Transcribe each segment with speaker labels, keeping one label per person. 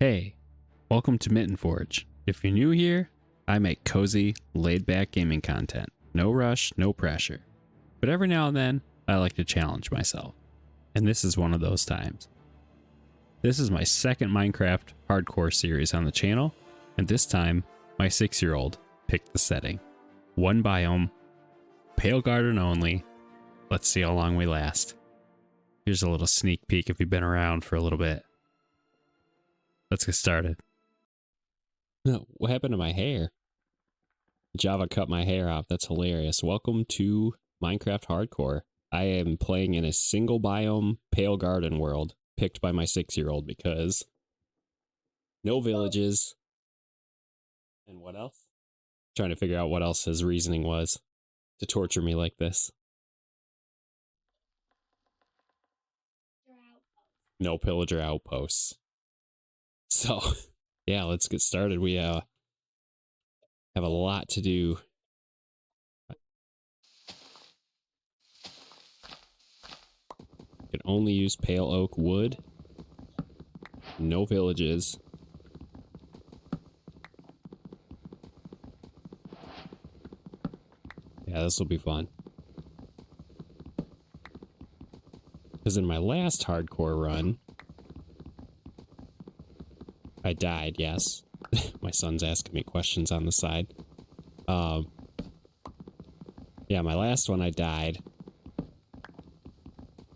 Speaker 1: Hey, welcome to Mitten Forge. If you're new here, I make cozy, laid-back gaming content. No rush, no pressure. But every now and then, I like to challenge myself. And this is one of those times. This is my second Minecraft hardcore series on the channel, and this time, my 6-year-old picked the setting. One biome, Pale Garden only. Let's see how long we last. Here's a little sneak peek if you've been around for a little bit. Let's get started. What happened to my hair? Java cut my hair off. That's hilarious. Welcome to Minecraft Hardcore. I am playing in a single biome Pale Garden world picked by my 6-year-old because no villages. And what else? Trying to figure out what else his reasoning was to torture me like this. No pillager outposts. So, yeah, let's get started. We have a lot to do. Can only use pale oak wood. No villages. Yeah, this will be fun. Because in my last hardcore run, I died, yes. My son's asking me questions on the side. Yeah, my last one I died.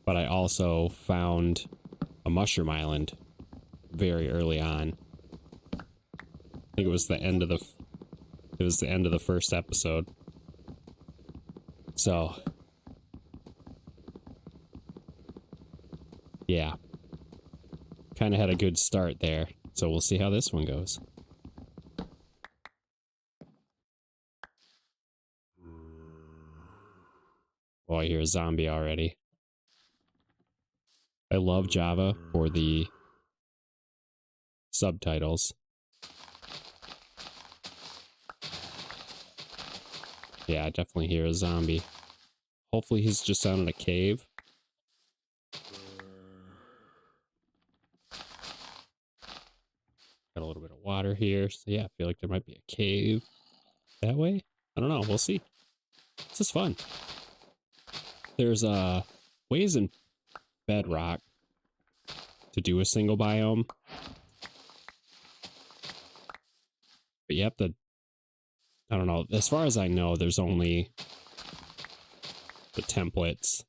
Speaker 1: But I also found a mushroom island very early on. I think it was the end of the first episode. So yeah. Kind of had a good start there. So we'll see how this one goes. Oh, I hear a zombie already. I love Java for the subtitles. Yeah, I definitely hear a zombie. Hopefully he's just down in a cave. Got a little bit of water here. So yeah, I feel like there might be a cave that way. I don't know. We'll see. This is fun. There's ways in Bedrock to do a single biome. But you have to, I don't know, as far as I know, there's only the templates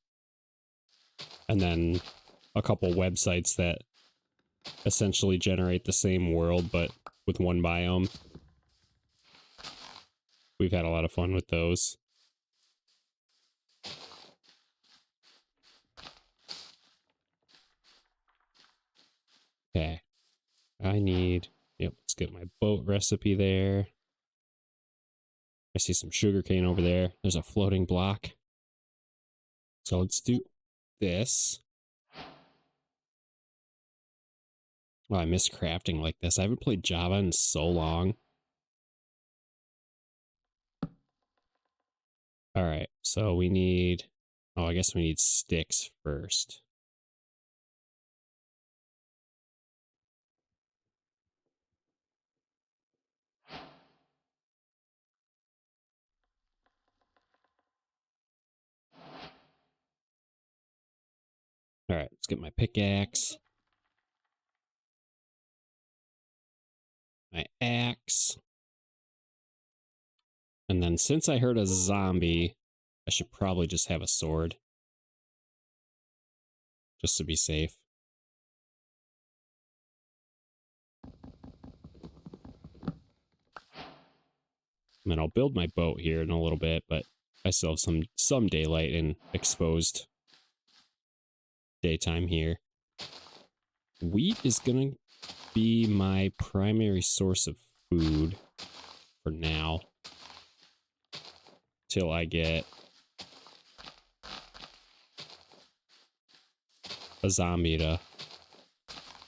Speaker 1: and then a couple websites that essentially generate the same world but with one biome. We've had a lot of fun with those. Okay. Let's get my boat recipe there. I see some sugarcane over there. There's a floating block. So let's do this. Oh, I miss crafting like this. I haven't played Java in so long. Alright, so we need... Oh, I guess we need sticks first. Alright, let's get my pickaxe. My axe. And then since I heard a zombie, I should probably just have a sword. Just to be safe. And then I'll build my boat here in a little bit, but I still have some daylight and exposed daytime here. Wheat is gonna be my primary source of food for now. Till I get a zombie to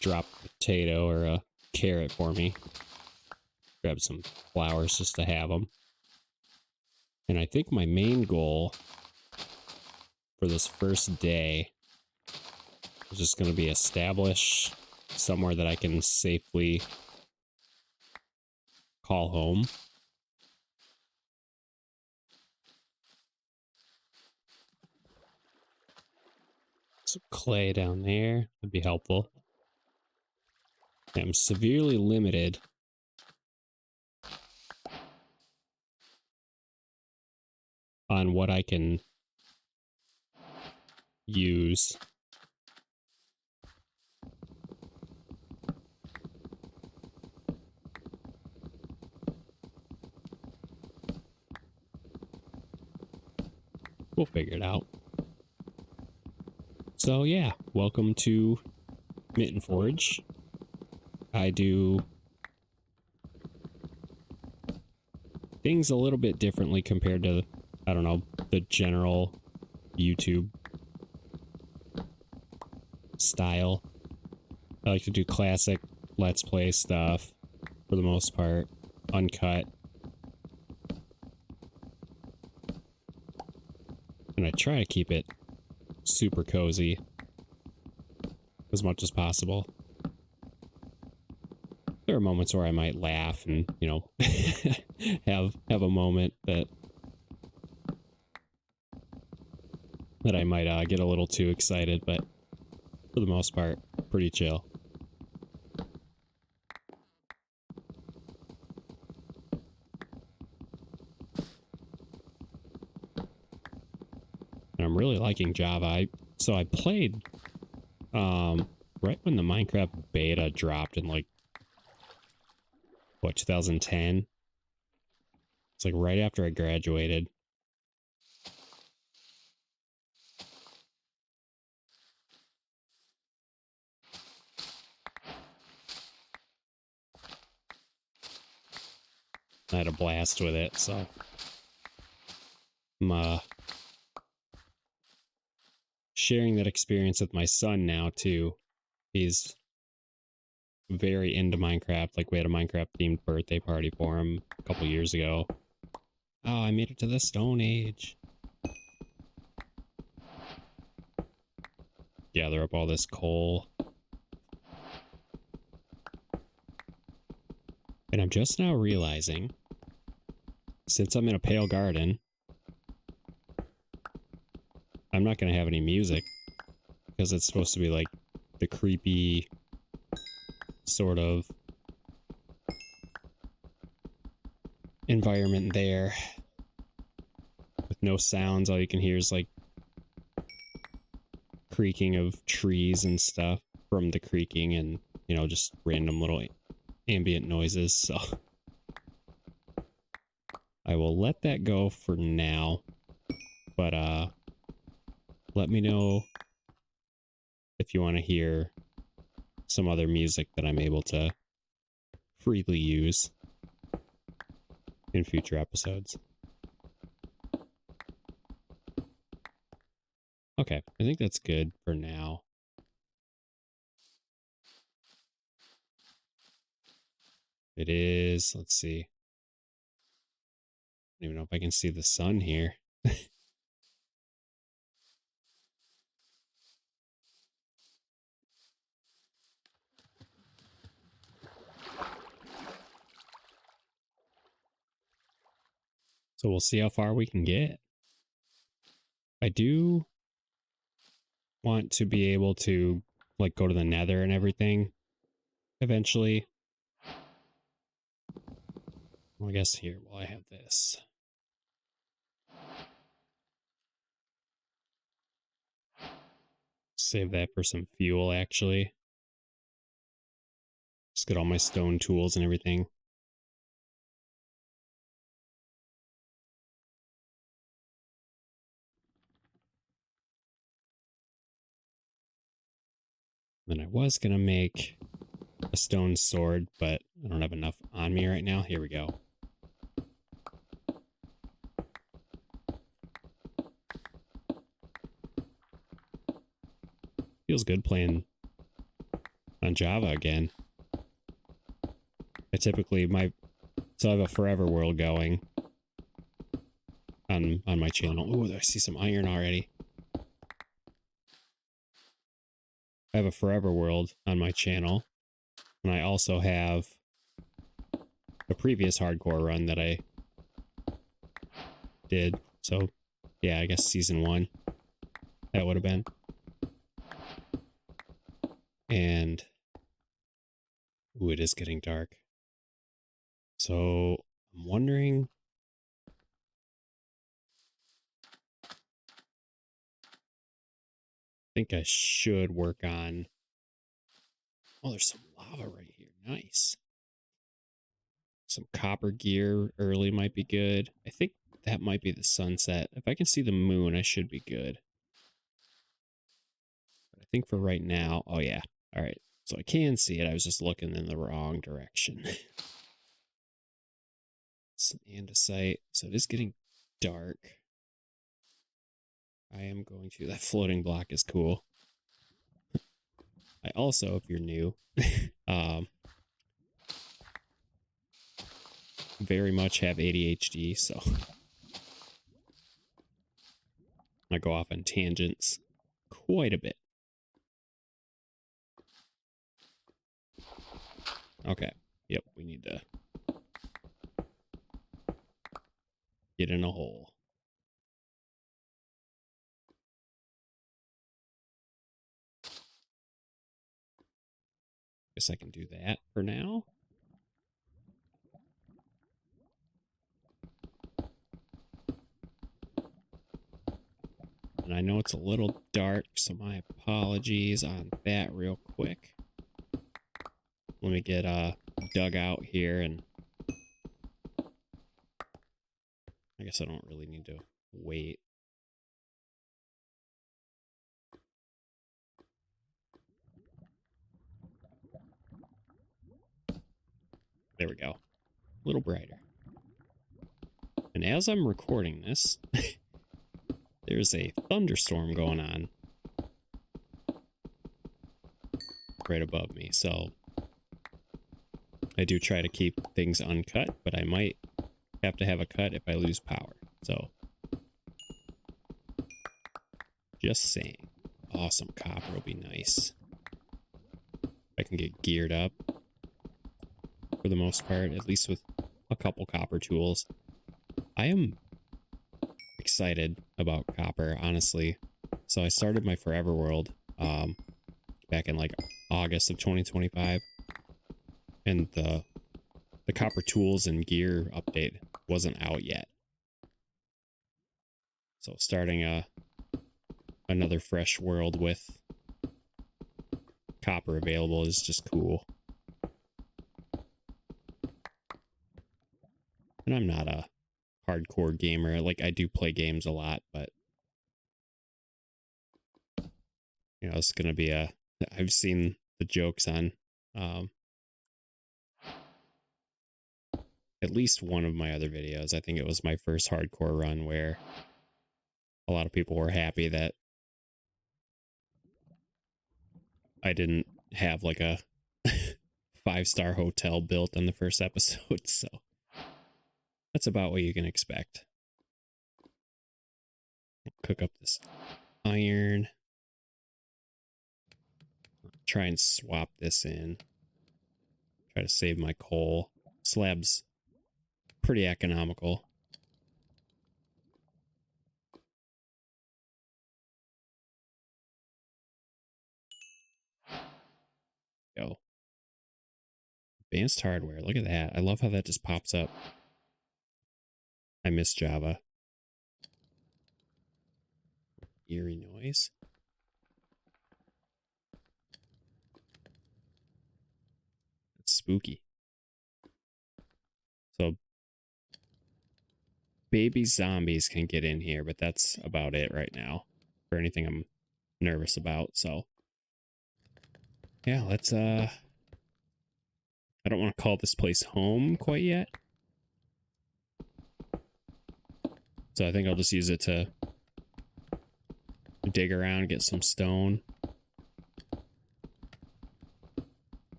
Speaker 1: drop a potato or a carrot for me. Grab some flowers just to have them. And I think my main goal for this first day is just going to be establish somewhere that I can safely call home. Some clay down there would be helpful. I'm severely limited on what I can use. We'll figure it out. So yeah, welcome to Mitten Forge. I do things a little bit differently compared to, I don't know, the general YouTube style. I like to do classic Let's Play stuff for the most part, uncut. And I try to keep it super cozy as much as possible. There are moments where I might laugh and, you know, have a moment that I might get a little too excited, but for the most part, pretty chill. And I'm really liking Java. So I played right when the Minecraft beta dropped in like, what, 2010? It's like right after I graduated. I had a blast with it, so I'm sharing that experience with my son now too. He's very into Minecraft. Like, we had a Minecraft themed birthday party for him a couple years ago. Oh, I made it to the Stone Age. Gather up all this coal. And I'm just now realizing, since I'm in a pale garden, I'm not going to have any music, because it's supposed to be like the creepy sort of environment there with no sounds. All you can hear is like creaking of trees and stuff from the creaking, and, you know, just random little ambient noises. So I will let that go for now, but let me know if you want to hear some other music that I'm able to freely use in future episodes. Okay, I think that's good for now. It is, let's see. I don't even know if I can see the sun here. So we'll see how far we can get. I do want to be able to, like, go to the Nether and everything eventually. Well, I guess here, while I have this. Save that for some fuel, actually. Just get all my stone tools and everything. Then I was going to make a stone sword, but I don't have enough on me right now. Here we go. Feels good playing on Java again. I typically, so I have a forever world going on my channel. Oh, I see some iron already. I have a Forever World on my channel, and I also have a previous hardcore run that I did. So, yeah, I guess season 1 that would have been. And ooh, it is getting dark. So I'm wondering. I think I should work on. Oh, there's some lava right here. Nice. Some copper gear early might be good. I think that might be the sunset. If I can see the moon, I should be good. But I think for right now, oh yeah. All right. So I can see it. I was just looking in the wrong direction. Some andesite. So it is getting dark. I am going to. That floating block is cool. I also, if you're new, very much have ADHD, so I go off on tangents quite a bit. Okay. Yep, we need to get in a hole. Guess I can do that for now. And I know it's a little dark, so my apologies on that real quick. Let me get dug out here, and I guess I don't really need to wait. There we go. A little brighter. And as I'm recording this, there's a thunderstorm going on right above me. So I do try to keep things uncut, but I might have to have a cut if I lose power. So just saying. Awesome copper will be nice. I can get geared up for the most part, at least with a couple copper tools. I am excited about copper, honestly. So I started my Forever World back in like August of 2025, and the copper tools and gear update wasn't out yet. So starting another fresh world with copper available is just cool. And I'm not a hardcore gamer. Like, I do play games a lot, but you know, it's gonna be I've seen the jokes on at least one of my other videos. I think it was my first hardcore run where a lot of people were happy that I didn't have like a 5-star hotel built on the first episode. So that's about what you can expect. Cook up this iron. Try and swap this in. Try to save my coal. Slab's pretty economical. Go. Advanced hardware. Look at that. I love how that just pops up. I miss Java. Eerie noise. It's spooky. So baby zombies can get in here, but that's about it right now for anything I'm nervous about. So yeah, let's I don't want to call this place home quite yet. So I think I'll just use it to dig around, get some stone.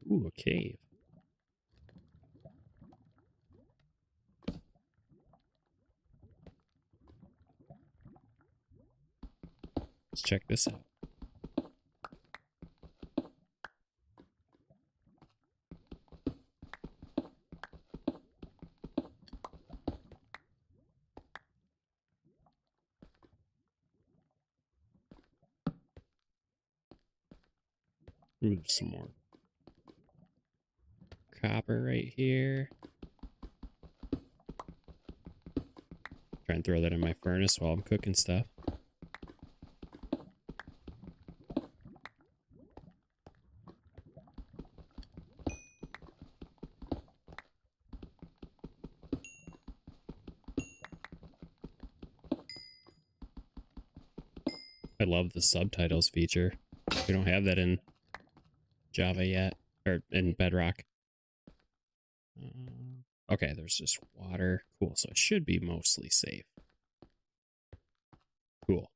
Speaker 1: Ooh, a cave. Let's check this out. Ooh, there's some more copper right here. Try and throw that in my furnace while I'm cooking stuff. I love the subtitles feature. We don't have that in Java yet, or in Bedrock. Okay, there's just water. Cool, so it should be mostly safe. Cool.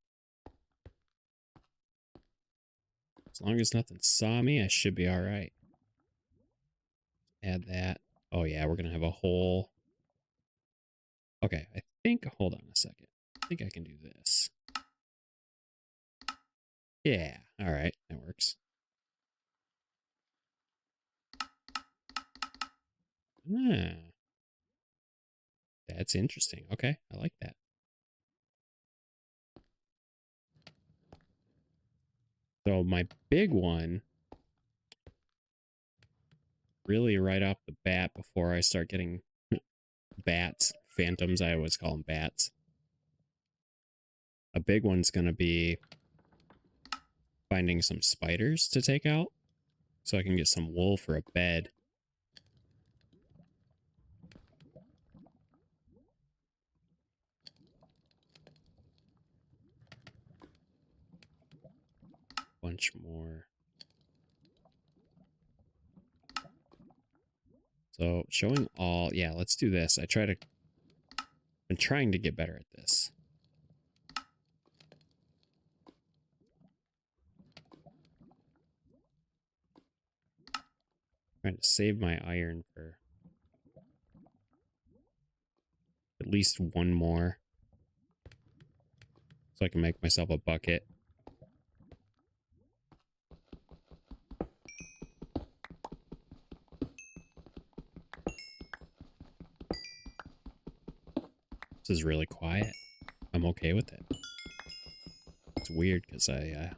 Speaker 1: As long as nothing saw me, I should be alright. Add that. Oh yeah, we're gonna have a whole... Okay, I think... Hold on a second. I think I can do this. Yeah, alright, that works. Ah, that's interesting. Okay, I like that. So my big one, really right off the bat, before I start getting bats, phantoms, I always call them bats. A big one's going to be finding some spiders to take out so I can get some wool for a bed. Bunch more. So showing all, yeah, let's do this. I'm trying to get better at this. Trying to save my iron for at least one more so I can make myself a bucket. This is really quiet. I'm okay with it. It's weird because I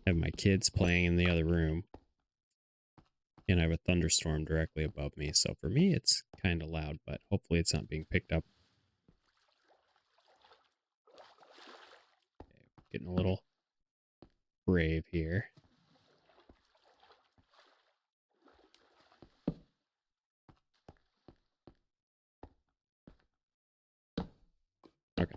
Speaker 1: have my kids playing in the other room. And I have a thunderstorm directly above me. So for me, it's kind of loud, but hopefully it's not being picked up. Okay, getting a little brave here. Okay.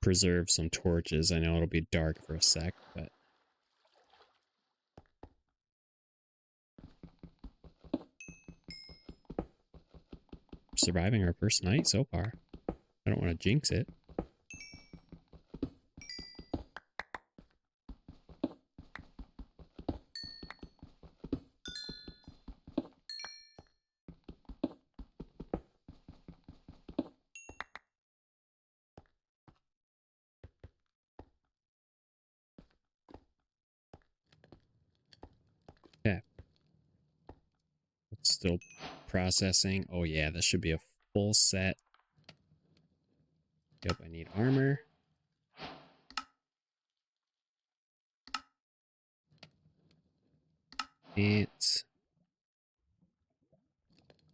Speaker 1: Preserve some torches. I know it'll be dark for a sec, but surviving our first night so far. I don't want to jinx it. Yeah. It's still processing. Oh yeah, this should be a full set. Yep, I need armor. It's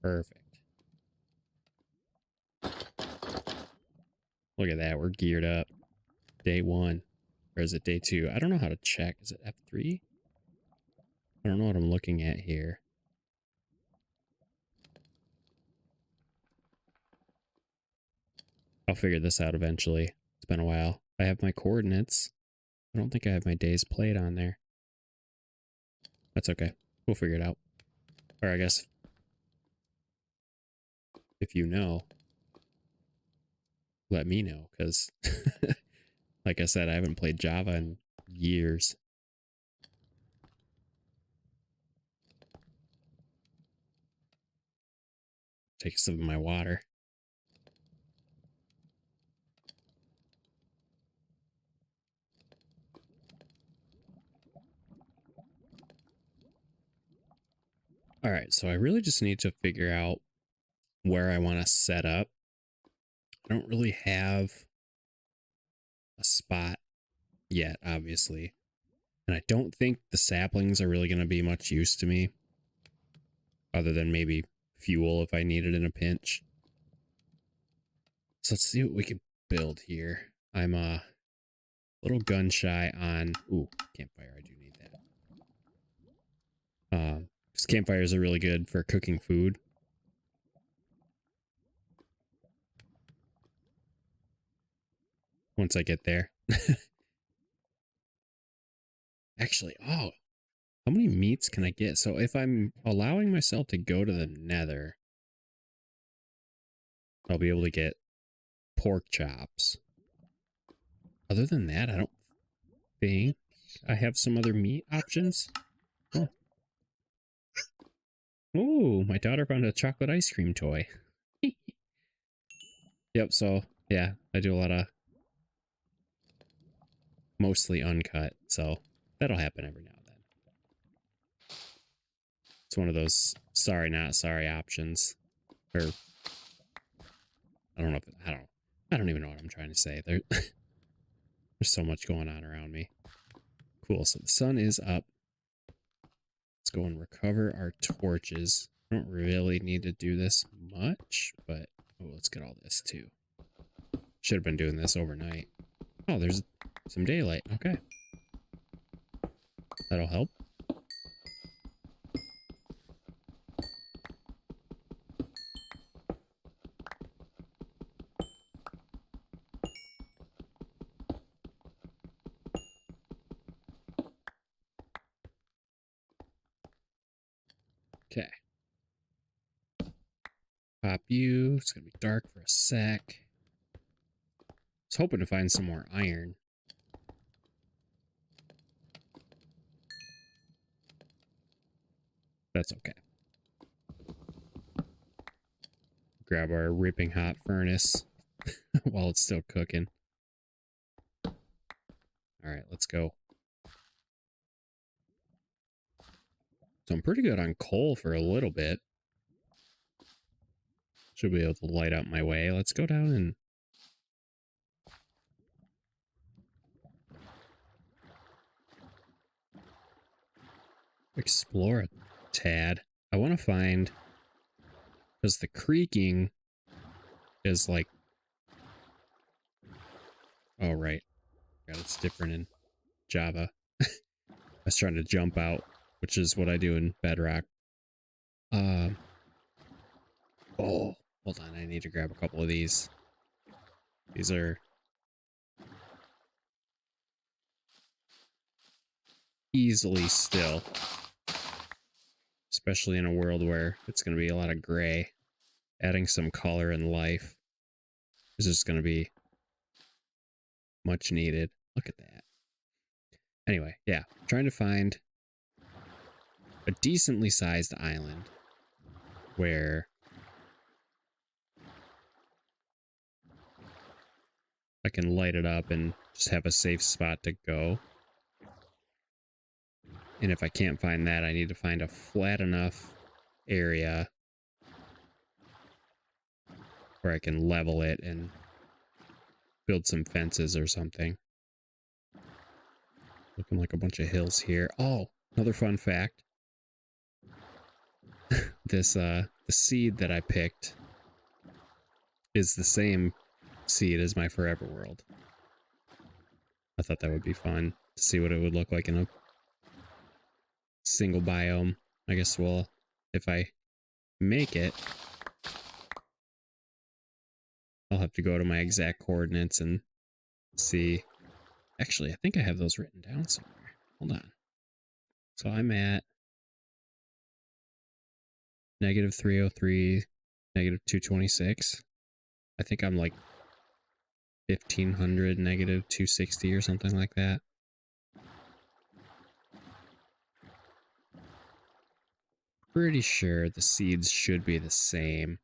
Speaker 1: perfect. Look at that, we're geared up. Day 1. Or is it day 2? I don't know how to check. Is it F3? I don't know what I'm looking at here. I'll figure this out eventually. It's been a while. I have my coordinates. I don't think I have my days played on there. That's okay. We'll figure it out. Or I guess if you know, let me know, because like I said, I haven't played Java in years. take a sip of my water. All right, so I really just need to figure out where I want to set up. I don't really have a spot yet, obviously. And I don't think the saplings are really going to be much use to me. Other than maybe fuel if I need it in a pinch. So let's see what we can build here. I'm a little gun shy on... Ooh, campfire, I do need that. Because campfires are really good for cooking food. Once I get there. Actually, oh, how many meats can I get? So if I'm allowing myself to go to the nether, I'll be able to get pork chops. Other than that, I don't think I have some other meat options. Oh. Ooh, my daughter found a chocolate ice cream toy. Yep, so yeah, I do a lot of mostly uncut, so that'll happen every now and then. It's one of those sorry not sorry options. Or I don't know if I don't even know what I'm trying to say. There's so much going on around me. Cool, so the sun is up. Let's go and recover our torches. I don't really need to do this much, but oh, let's get all this too. Should have been doing this overnight. Oh, there's some daylight. Okay. That'll help. Okay. Pop you. It's gonna be dark for a sec. I was hoping to find some more iron. That's okay. Grab our ripping hot furnace while it's still cooking. Alright, let's go. So I'm pretty good on coal for a little bit. Should be able to light up my way. Let's go down and... explore a tad. I want to find... because the creaking is like... oh, right. God, it's different in Java. I was trying to jump out, which is what I do in Bedrock. Oh, hold on. I need to grab a couple of these. These are easily still. Especially in a world where it's going to be a lot of gray. Adding some color and life is just going to be much needed. Look at that. Anyway, yeah. I'm trying to find a decently sized island where I can light it up and just have a safe spot to go. And if I can't find that, I need to find a flat enough area where I can level it and build some fences or something. Looking like a bunch of hills here. Oh, another fun fact. The seed that I picked is the same seed as my forever world. I thought that would be fun to see what it would look like in a single biome. I guess, well, if I make it, I'll have to go to my exact coordinates and see. Actually, I think I have those written down somewhere. Hold on. So I'm at -303, -226. I think I'm like 1500, -260 or something like that. Pretty sure the seeds should be the same.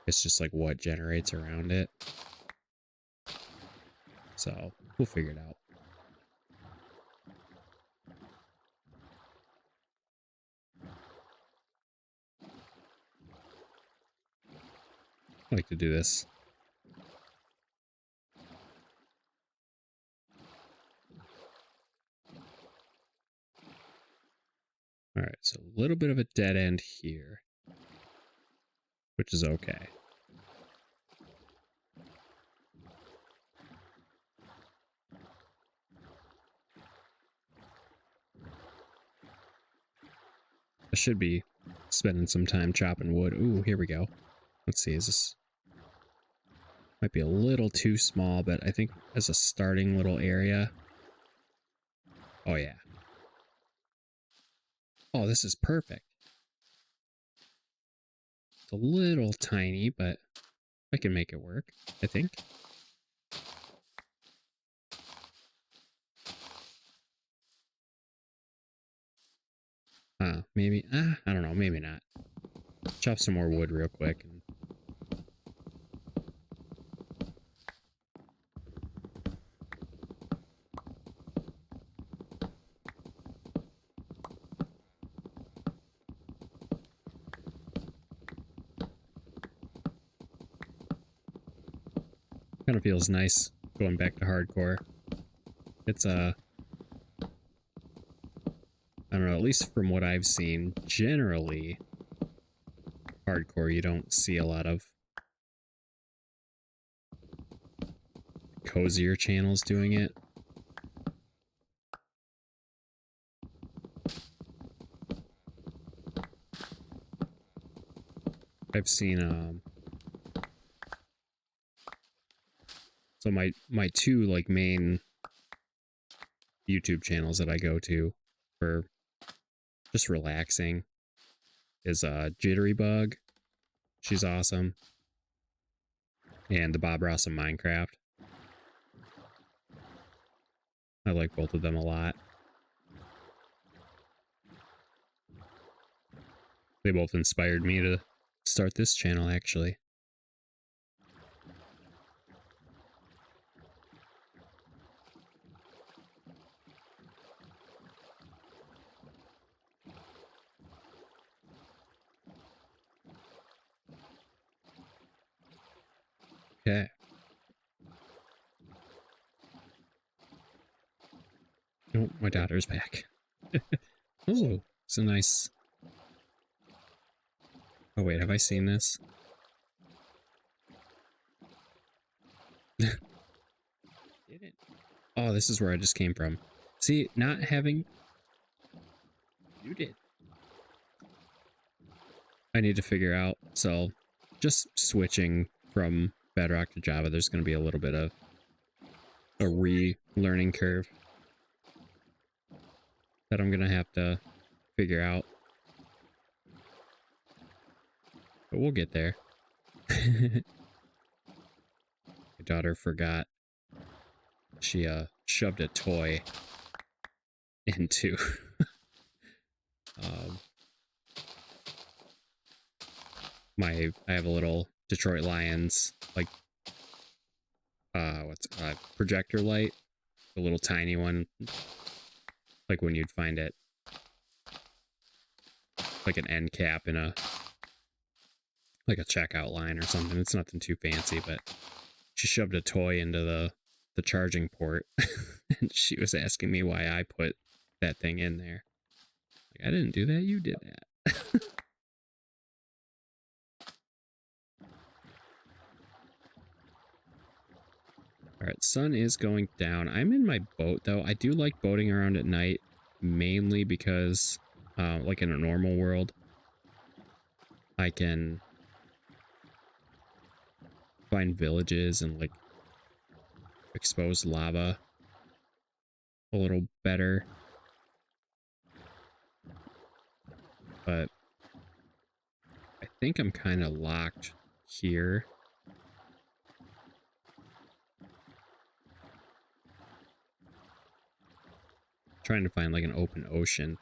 Speaker 1: It's just like what generates around it. So we'll figure it out. I like to do this. All right, so a little bit of a dead end here, which is okay. I should be spending some time chopping wood. Ooh, here we go. Let's see, is this... Might be a little too small, but I think as a starting little area... Oh, yeah. Oh, this is perfect. It's a little tiny, but I can make it work, I think. Maybe, I don't know, maybe not. Chop some more wood real quick. And... kind of feels nice going back to hardcore. It's I don't know, at least from what I've seen, generally hardcore you don't see a lot of cozier channels doing it. I've seen so my two like main YouTube channels that I go to for just relaxing is Jitterybug. She's awesome. And the Bob Ross of Minecraft. I like both of them a lot. They both inspired me to start this channel, actually. Okay. Oh, my daughter's back. Oh, it's a nice... Oh wait, have I seen this? Didn't. Oh, this is where I just came from. See, not having... You did. I need to figure out, so just switching from Bedrock to Java, there's going to be a little bit of a re-learning curve that I'm going to have to figure out. But we'll get there. My daughter forgot. She shoved a toy into I have a little Detroit Lions like projector light, a little tiny one, like when you'd find it like an end cap in a like a checkout line or something. It's nothing too fancy, but she shoved a toy into the charging port and she was asking me why I put that thing in there. Like, I didn't do that, you did that. Alright, sun is going down. I'm in my boat, though. I do like boating around at night, mainly because, like in a normal world, I can find villages and, like, expose lava a little better. But I think I'm kind of locked here. Trying to find like an open ocean.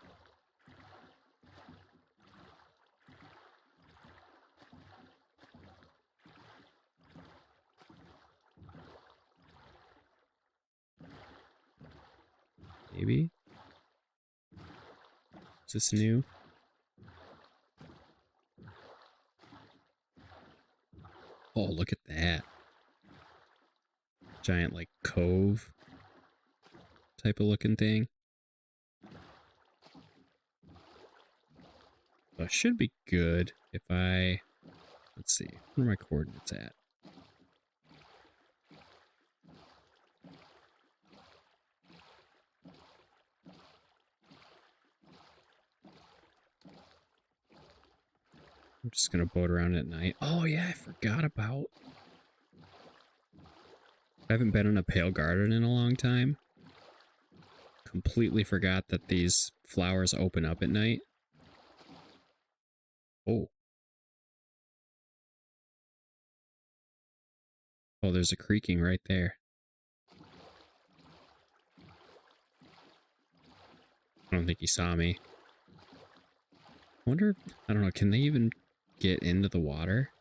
Speaker 1: maybe? Is this new? Oh, look at that. Giant, like, cove type of looking thing. So it should be good if I... Let's see. Where are my coordinates at? I'm just going to boat around at night. Oh, yeah, I forgot about... I haven't been in a pale garden in a long time. Completely forgot that these flowers open up at night. Oh. Oh, there's a creaking right there. I don't think he saw me. I wonder, I don't know, can they even get into the water?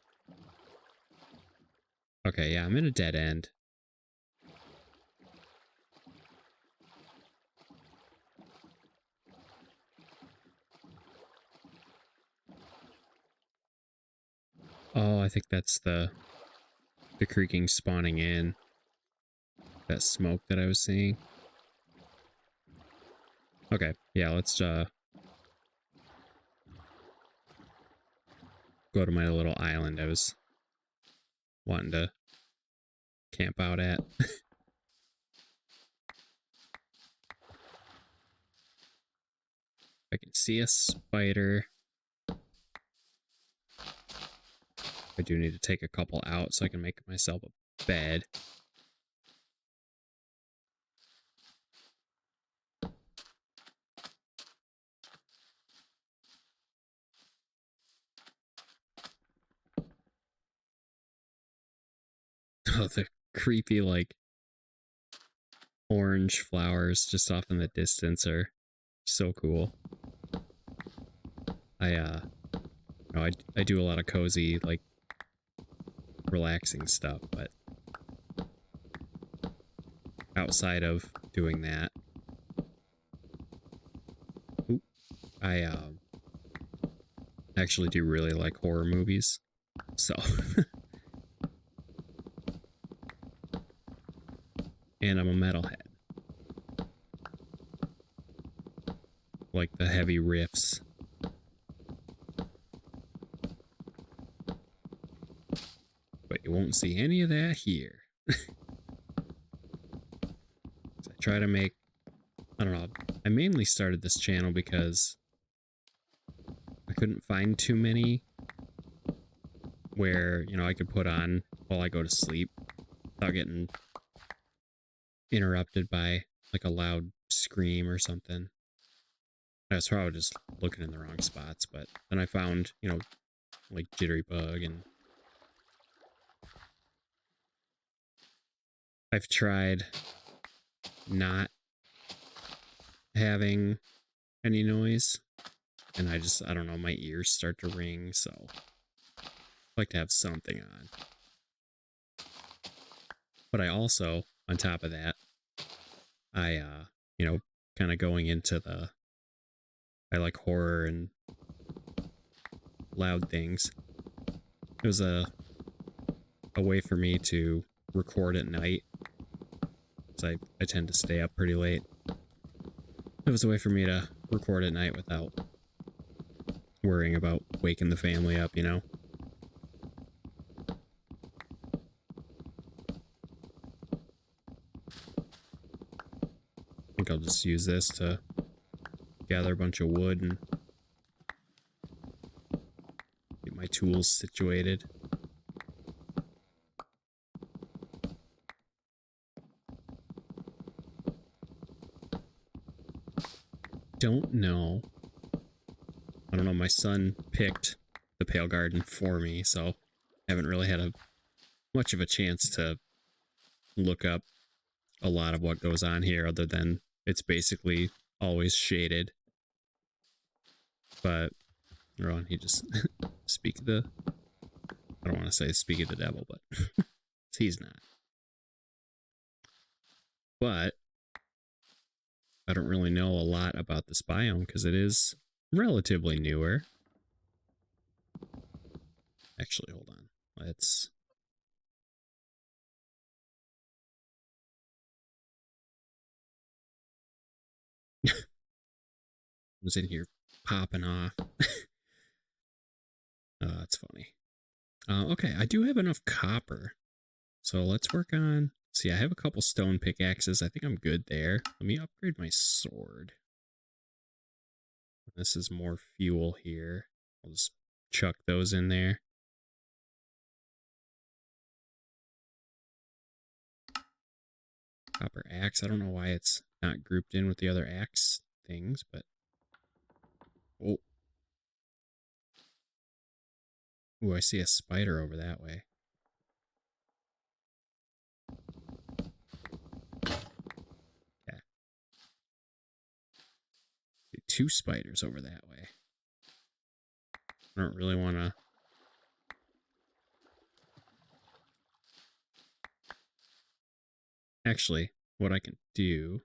Speaker 1: Okay, yeah, I'm in a dead end. Oh, I think that's the creaking spawning in. That smoke that I was seeing. Okay, yeah, let's go to my little island I was wanting to camp out at. I can see a spider. I do need to take a couple out so I can make myself a bed. Oh, the creepy, like, orange flowers just off in the distance are so cool. I do a lot of cozy, like, relaxing stuff, but outside of doing that, I actually do really like horror movies, so and I'm a metalhead. Like the heavy riffs. But you won't see any of that here. So I try to make, I don't know, I mainly started this channel because I couldn't find too many where, you know, I could put on while I go to sleep without getting interrupted by like a loud scream or something. I was probably just looking in the wrong spots, but then I found, you know, like Jitterbug, and I've tried not having any noise, and I don't know, my ears start to ring, so I like to have something on. But I also, on top of that, I, you know, kind of going into I like horror and loud things. It was a way for me to record at night, because I tend to stay up pretty late. It was a way for me to record at night without worrying about waking the family up, you know? I think I'll just use this to gather a bunch of wood and get my tools situated. Don't know. I don't know, my son picked the Pale Garden for me, so I haven't really had much of a chance to look up a lot of what goes on here, other than it's basically always shaded. But Ron, he just I don't want to say speak of the devil, but he's not. But I don't really know a lot about this biome because it is relatively newer. Actually, hold on. Let's... was in here popping off. That's funny. Okay, I do have enough copper. So let's work on... See, I have a couple stone pickaxes. I think I'm good there. Let me upgrade my sword. This is more fuel here. I'll just chuck those in there. Copper axe. I don't know why it's not grouped in with the other axe things, but... Oh. Ooh, I see a spider over that way. Yeah. Two spiders over that way. I don't really want to... Actually, what I can do...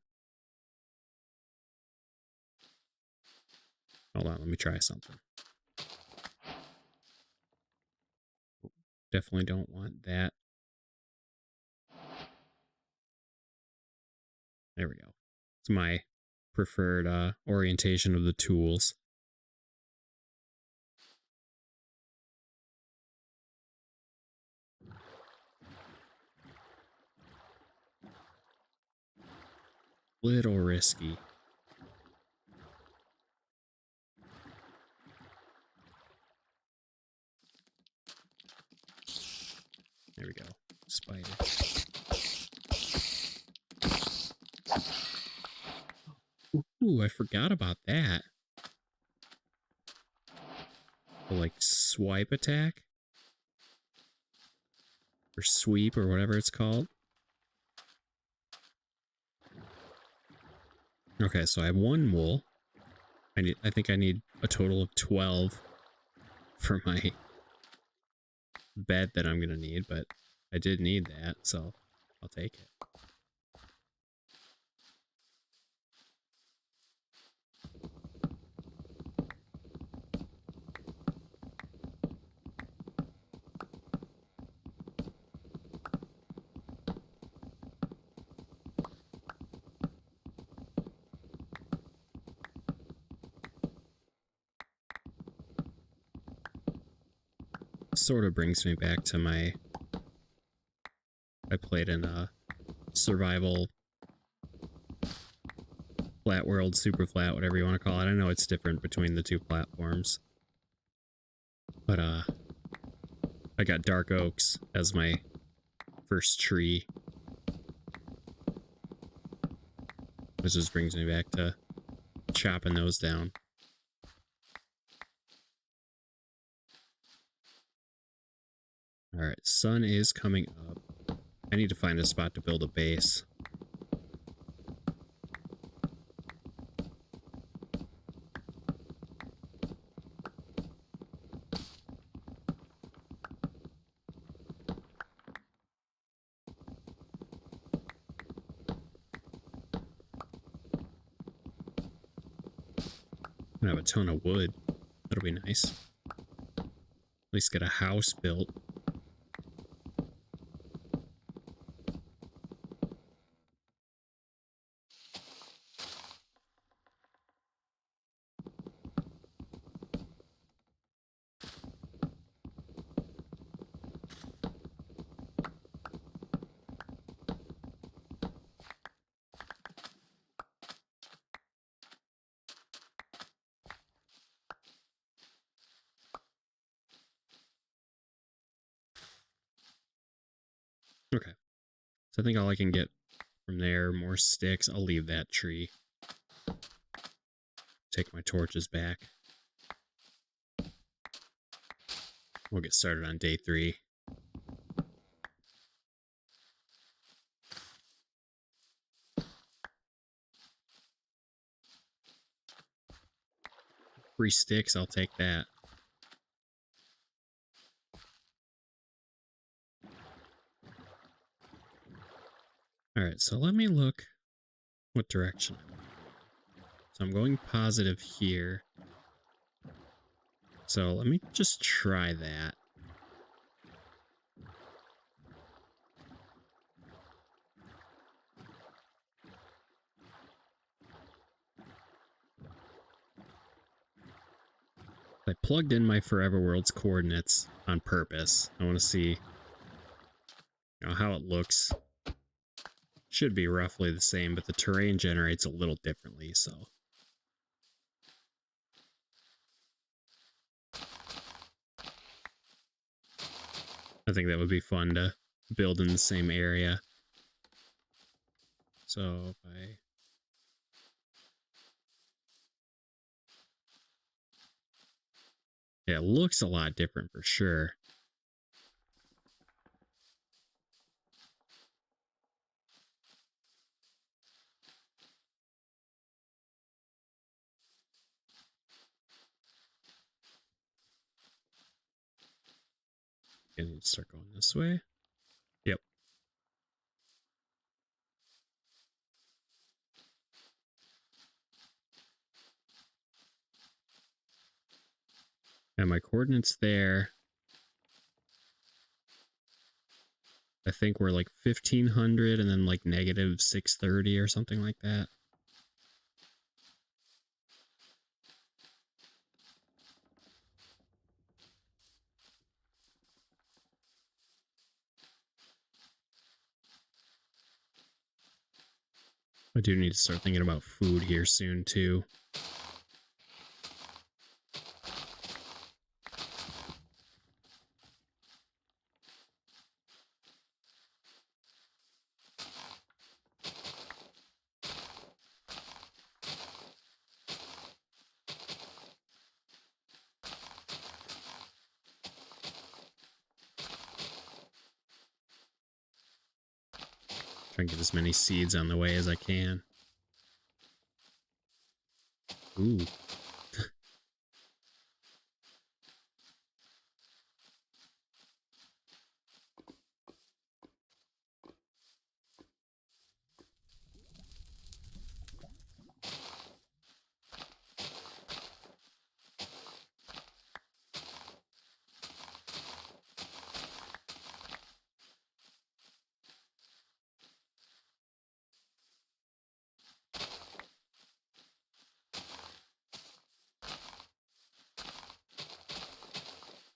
Speaker 1: Hold on, let me try something. Definitely don't want that. There we go. It's my preferred orientation of the tools. Little risky. There we go. Spider. Ooh, I forgot about that. The, like, swipe attack? Or sweep, or whatever it's called. Okay, so I have 1 wool. I think I need a total of 12 for my bed that I'm gonna need, but I did need that, so I'll take it. Sort of brings me back to my... I played in a survival flat world, super flat, whatever you want to call it. I know it's different between the two platforms. But I got dark oaks as my first tree. This just brings me back to chopping those down. Alright, sun is coming up. I need to find a spot to build a base. I have a ton of wood. That'll be nice. At least get a house built. Okay. So I think all I can get from there, more sticks. I'll leave that tree. Take my torches back. We'll get started on day 3. Free sticks, I'll take that. Alright, so let me look what direction I want. So I'm going positive here. So let me just try that. I plugged in my Forever World's coordinates on purpose. I want to see how it looks. Should be roughly the same, but the terrain generates a little differently, so. I think that would be fun to build in the same area. So if I... Yeah, it looks a lot different for sure. I need to start going this way. Yep. And my coordinates there, I think we're like 1500 and then like negative 630 or something like that. I do need to start thinking about food here soon too. Try and get as many seeds on the way as I can. Ooh.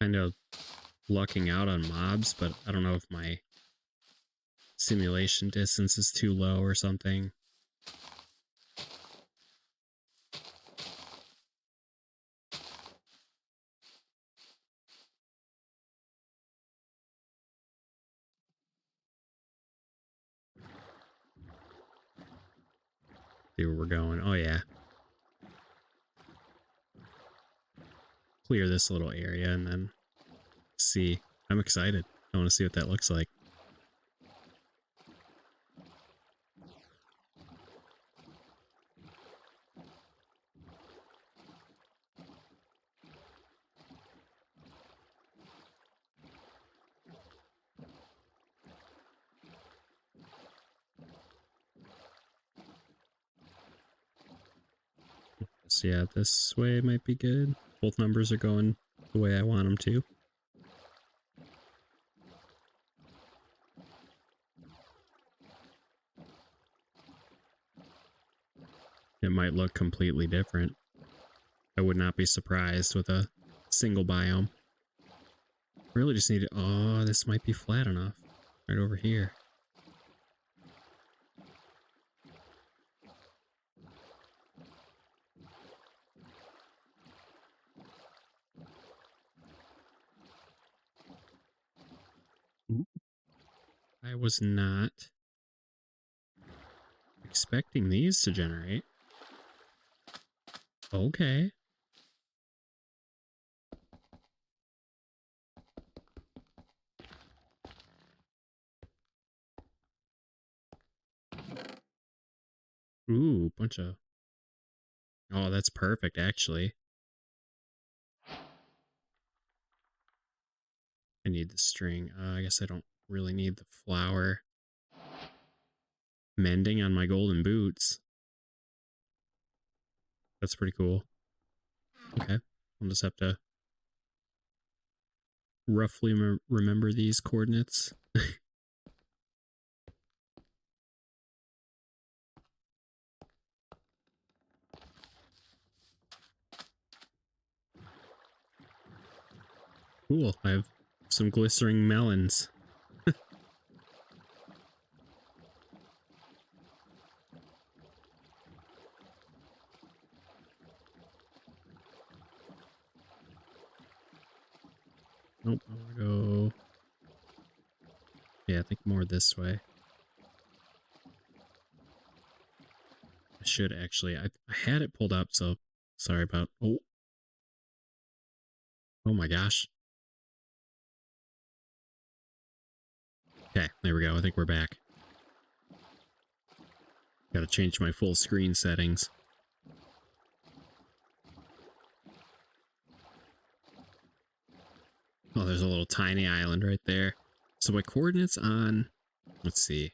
Speaker 1: Kind of lucking out on mobs, but I don't know if my simulation distance is too low or something. See where we're going. Oh yeah. Clear this little area and then see. I'm excited. I want to see what that looks like. So yeah, this way might be good. Both numbers are going the way I want them to. It might look completely different. I would not be surprised with a single biome. Really just need to... Oh, this might be flat enough. Right over here. I was not expecting these to generate. Okay. Ooh, bunch of... Oh, that's perfect, actually. I need the string. I guess I don't really need the flower. Mending on my golden boots. That's pretty cool. Okay. I'll just have to roughly remember these coordinates. Cool. I have some glistering melons. Nope, I want to go... Yeah, I think more this way. I should actually... I had it pulled up, so sorry about... Oh. Oh my gosh. Okay, there we go. I think we're back. Gotta change my full screen settings. Oh, there's a little tiny island right there. So my coordinates on... Let's see.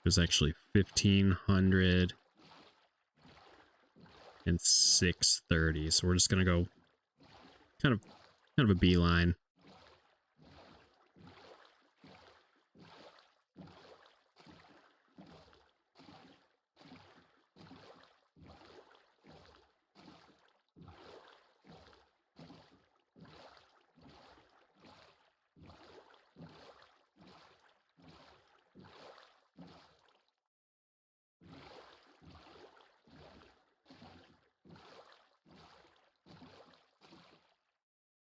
Speaker 1: There's actually 1500 and 630. So we're just gonna go kind of a beeline.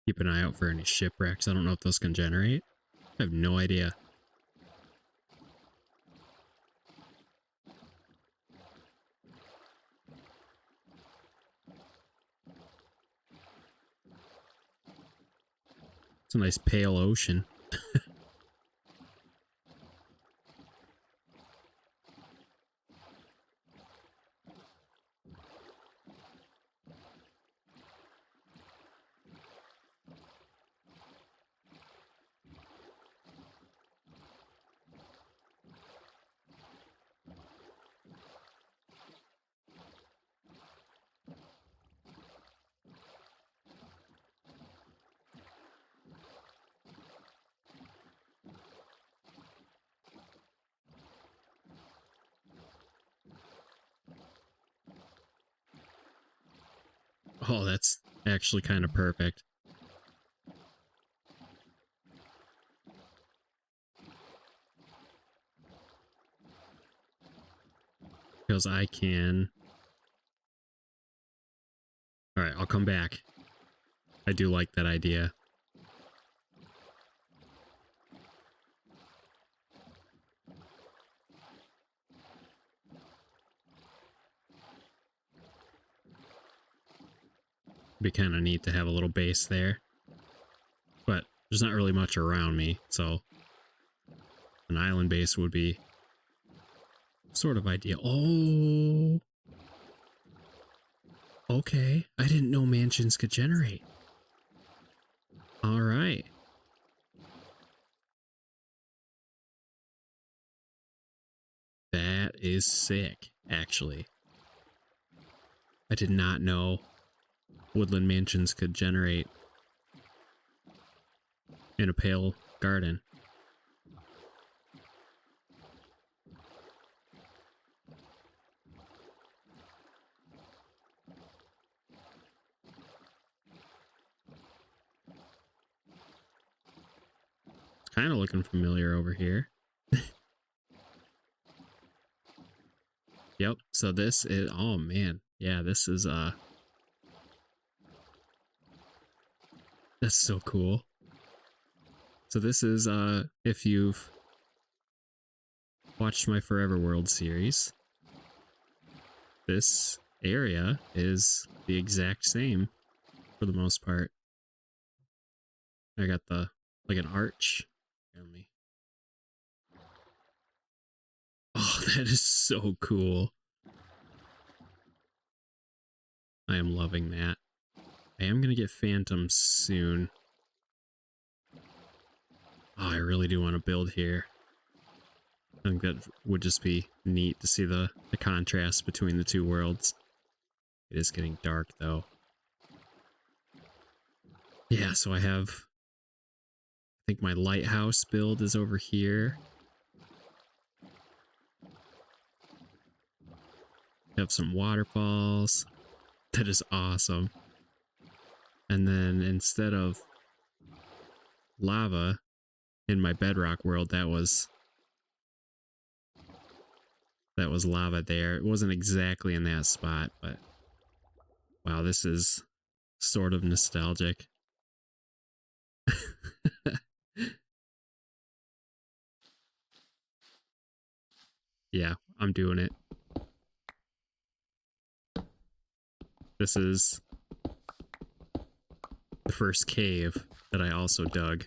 Speaker 1: Keep an eye out for any shipwrecks. I don't know if those can generate. I have no idea. It's a nice pale ocean. Oh, that's actually kind of perfect. Because I can... Alright, I'll come back. I do like that idea. Be kind of neat to have a little base there. But there's not really much around me, so an island base would be sort of ideal. Oh! Okay, I didn't know mansions could generate. Alright. That is sick, actually. I did not know woodland mansions could generate in a pale garden. It's kind of looking familiar over here. Yep, so this is... Oh, man. Yeah, this is... That's so cool. So this is, if you've watched my Forever World series, this area is the exact same for the most part. I got the, like an arch. Oh, that is so cool. I am loving that. I am going to get phantoms soon. I really do want to build here. I think that would just be neat to see the contrast between the two worlds. It is getting dark, though. Yeah, so I think my lighthouse build is over here. I have some waterfalls. That is awesome. And then instead of lava in my bedrock world, that was lava there. It wasn't exactly in that spot, but wow, this is sort of nostalgic. Yeah, I'm doing it. This is the first cave that I also dug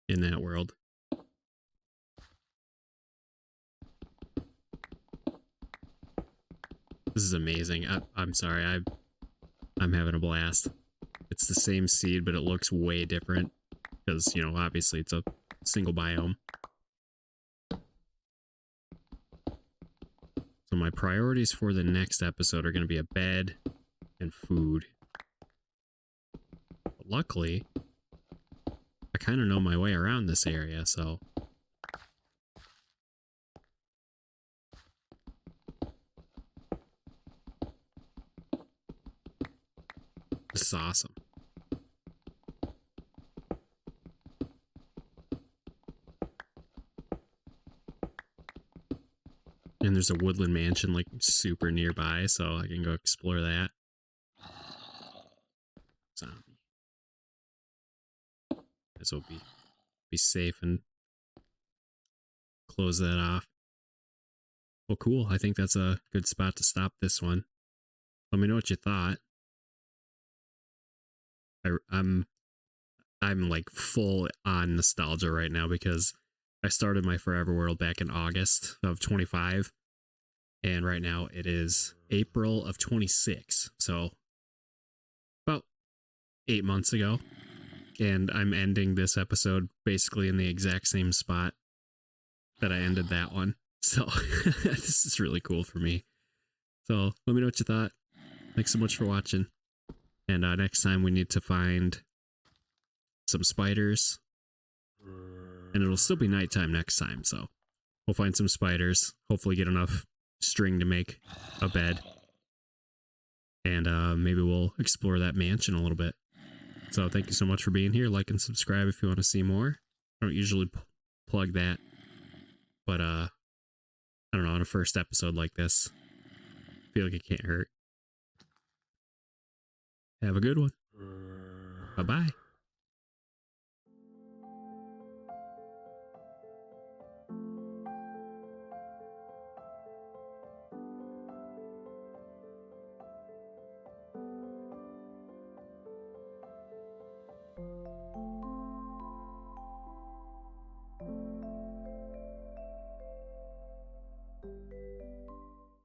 Speaker 1: in that world. This is amazing. I'm sorry. I'm having a blast. It's the same seed, but it looks way different because, you know, obviously it's a single biome. So my priorities for the next episode are going to be a bed and food. But luckily, I kind of know my way around this area, so this is awesome. And there's a woodland mansion like super nearby, so I can go explore that. Zombie. This will be safe and close that off. Well, cool. I think that's a good spot to stop this one. Let me know what you thought. I'm like full on nostalgia right now because I started my Forever World back in August of 25, and right now it is April of 26, so about 8 months ago, and I'm ending this episode basically in the exact same spot that I ended that one, so this is really cool for me. So let me know what you thought. Thanks so much for watching, and next time we need to find some spiders, and it'll still be nighttime next time, so we'll find some spiders, hopefully get enough string to make a bed, and maybe we'll explore that mansion a little bit. So thank you so much for being here. Like and subscribe if you want to see more. I don't usually plug that, but I don't know, on a first episode like this, I feel like it can't hurt. Have a good one. Bye-bye.